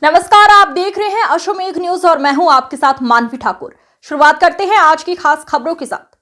नमस्कार, आप देख रहे हैं अश्वमेघ न्यूज और मैं हूं आपके साथ मानवी ठाकुर। शुरुआत करते हैं आज की खास खबरों के साथ।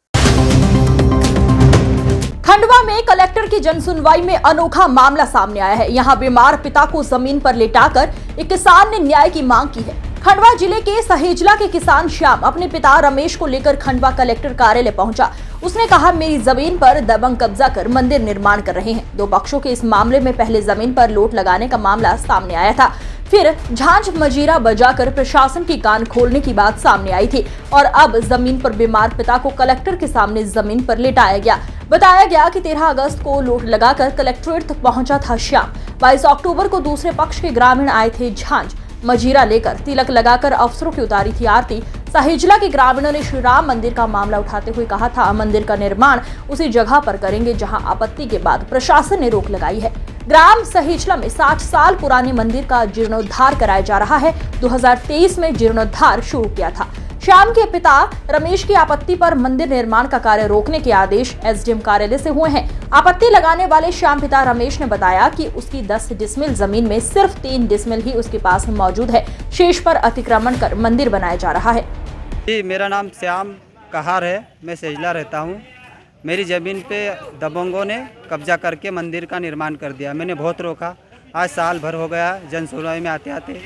खंडवा में कलेक्टर की जनसुनवाई में अनोखा मामला सामने आया है। यहां बीमार पिता को जमीन पर लेटाकर एक किसान ने न्याय की मांग की है। खंडवा जिले के सहेजला के किसान श्याम अपने पिता रमेश को लेकर खंडवा कलेक्टर कार्यालय पहुंचा। उसने कहा, मेरी जमीन पर दबंग कब्जा कर मंदिर निर्माण कर रहे हैं। दो पक्षों के इस मामले में पहले जमीन पर लोट लगाने का मामला सामने आया था, फिर झांझ मजीरा बजाकर प्रशासन की कान खोलने की बात सामने आई थी और अब जमीन पर बीमार पिता को कलेक्टर के सामने जमीन पर लेटाया गया। बताया गया कि 13 अगस्त को लोट लगाकर कलेक्ट्रेट तक पहुंचा था श्याम। 22 अक्टूबर को दूसरे पक्ष के ग्रामीण आए थे झांझ मजीरा लेकर, तिलक लगाकर अफसरों की उतारी थी आरती। सहेजला के ग्रामीणों ने श्री राम मंदिर का मामला उठाते हुए कहा था, मंदिर का निर्माण उसी जगह पर करेंगे जहां आपत्ति के बाद प्रशासन ने रोक लगाई है। ग्राम सहेजला में 60 साल पुराने मंदिर का जीर्णोद्धार कराया जा रहा है। 2023 में जीर्णोद्धार शुरू किया था। श्याम के पिता रमेश की आपत्ति पर मंदिर निर्माण का कार्य रोकने के आदेश एसडीएम कार्यालय से हुए हैं। आपत्ति लगाने वाले श्याम पिता रमेश ने बताया कि उसकी 10 डिसमिल जमीन में सिर्फ 3 डिसमिल ही उसके पास मौजूद है, शेष पर अतिक्रमण कर मंदिर बनाया जा रहा है। जी, मेरा नाम श्याम कहार है, मैं सहेजला रहता हूँ। मेरी ज़मीन पे दबंगों ने कब्जा करके मंदिर का निर्माण कर दिया। मैंने बहुत रोका, आज साल भर हो गया जन सुनवाई में आते आते।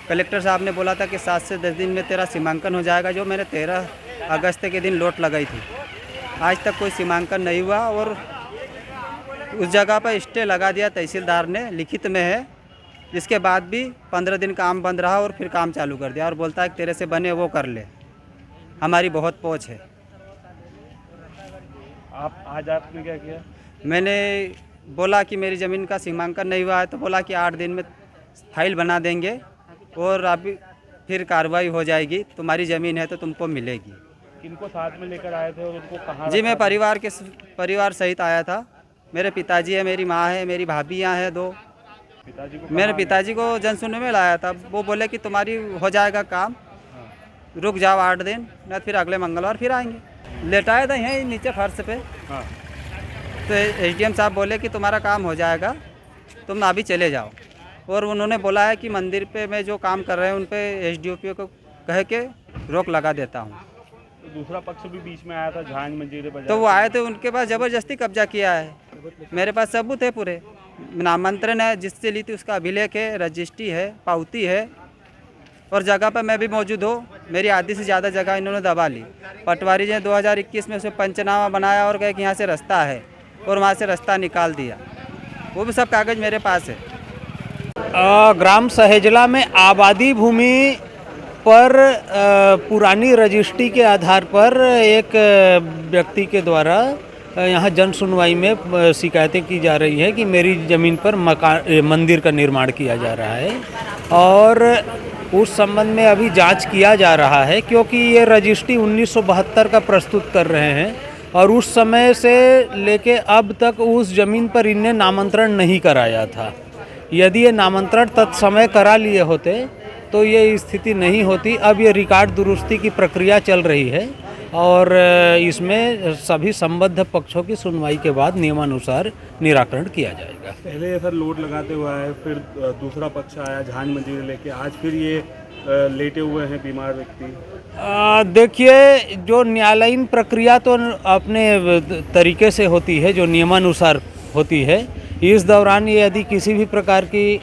कलेक्टर साहब ने बोला था कि 7 से 10 दिन में तेरा सीमांकन हो जाएगा, जो मैंने 13 अगस्त के दिन लोट लगाई थी। आज तक कोई सीमांकन नहीं हुआ और उस जगह पर स्टे लगा दिया तहसीलदार ने, लिखित में है। जिसके बाद भी 15 दिन काम बंद रहा और फिर काम चालू कर दिया और बोलता है कि तेरे से बने वो कर ले। हमारी बहुत पहुँच है। आज आपने क्या किया? मैंने बोला कि मेरी ज़मीन का सीमांकन नहीं हुआ है, तो बोला कि 8 दिन में फाइल बना देंगे और अभी फिर कार्रवाई हो जाएगी। तुम्हारी ज़मीन है तो तुमको मिलेगी। किनको साथ में लेकर आए थे और उनको कहाँ? जी, मैं परिवार सहित आया था। मेरे पिताजी है, मेरी माँ है, मेरी भाभियाँ हैं 2। मेरे पिताजी को जनसुनवाई में लाया था। वो बोले कि तुम्हारी हो जाएगा काम, रुक जाओ 8 दिन, नहीं फिर अगले मंगलवार फिर आएंगे। लेटाया था यहीं नीचे फर्श पे। हाँ। तो एसडीएम साहब बोले कि तुम्हारा काम हो जाएगा, तुम अभी चले जाओ। और उन्होंने बोला है कि मंदिर पे मैं जो काम कर रहे हैं उन पे एसडीओपी को कह के रोक लगा देता हूँ। तो दूसरा पक्ष भी बीच में आया था, झांझ मंजीरे बजा। तो वो आए थे, उनके पास ज़बरदस्ती कब्जा किया है। मेरे पास सबूत है, पूरे नामांतरण है, जिससे ली थी उसका अभिलेख है, रजिस्ट्री है, पावती है और जगह पर मैं भी मौजूद हूँ। मेरी आधी से ज़्यादा जगह इन्होंने दबा ली। पटवारी जी ने 2021 में उसे पंचनामा बनाया और कहे कि यहाँ से रास्ता है और वहाँ से रास्ता निकाल दिया। वो भी सब कागज़ मेरे पास है। ग्राम सहेजला में आबादी भूमि पर पुरानी रजिस्ट्री के आधार पर एक व्यक्ति के द्वारा यहाँ जन सुनवाई में शिकायतें की जा रही है कि मेरी ज़मीन पर मंदिर का निर्माण किया जा रहा है और उस संबंध में अभी जांच किया जा रहा है, क्योंकि ये रजिस्ट्री 1972 का प्रस्तुत कर रहे हैं और उस समय से लेके अब तक उस ज़मीन पर इनने नामांतरण नहीं कराया था। यदि ये नामांतरण तत्समय करा लिए होते तो ये स्थिति नहीं होती। अब ये रिकॉर्ड दुरुस्ती की प्रक्रिया चल रही है और इसमें सभी संबद्ध पक्षों की सुनवाई के बाद नियमानुसार निराकरण किया जाएगा। पहले सर लोड लगाते हुआ है, फिर दूसरा पक्ष आया झांझ मंजीरे लेके, आज फिर ये लेटे हुए हैं बीमार व्यक्ति। देखिए, जो न्यायालयीन प्रक्रिया तो अपने तरीके से होती है, जो नियमानुसार होती है। इस दौरान ये यदि किसी भी प्रकार की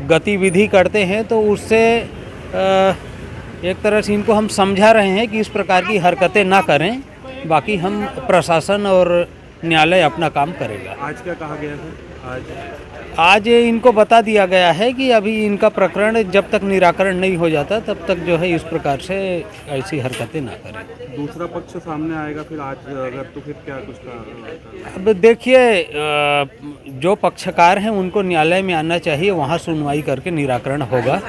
गतिविधि करते हैं तो उससे एक तरह से इनको हम समझा रहे हैं कि इस प्रकार की हरकतें ना करें। बाकी हम प्रशासन और न्यायालय अपना काम करेगा। आज क्या कहा गया है? आज इनको बता दिया गया है कि अभी इनका प्रकरण जब तक निराकरण नहीं हो जाता तब तक जो है इस प्रकार से ऐसी हरकतें ना करें। दूसरा पक्ष सामने आएगा फिर आज, अगर तो फिर क्या कुछ का? अब देखिए, जो पक्षकार हैं उनको न्यायालय में आना चाहिए, वहाँ सुनवाई करके निराकरण होगा।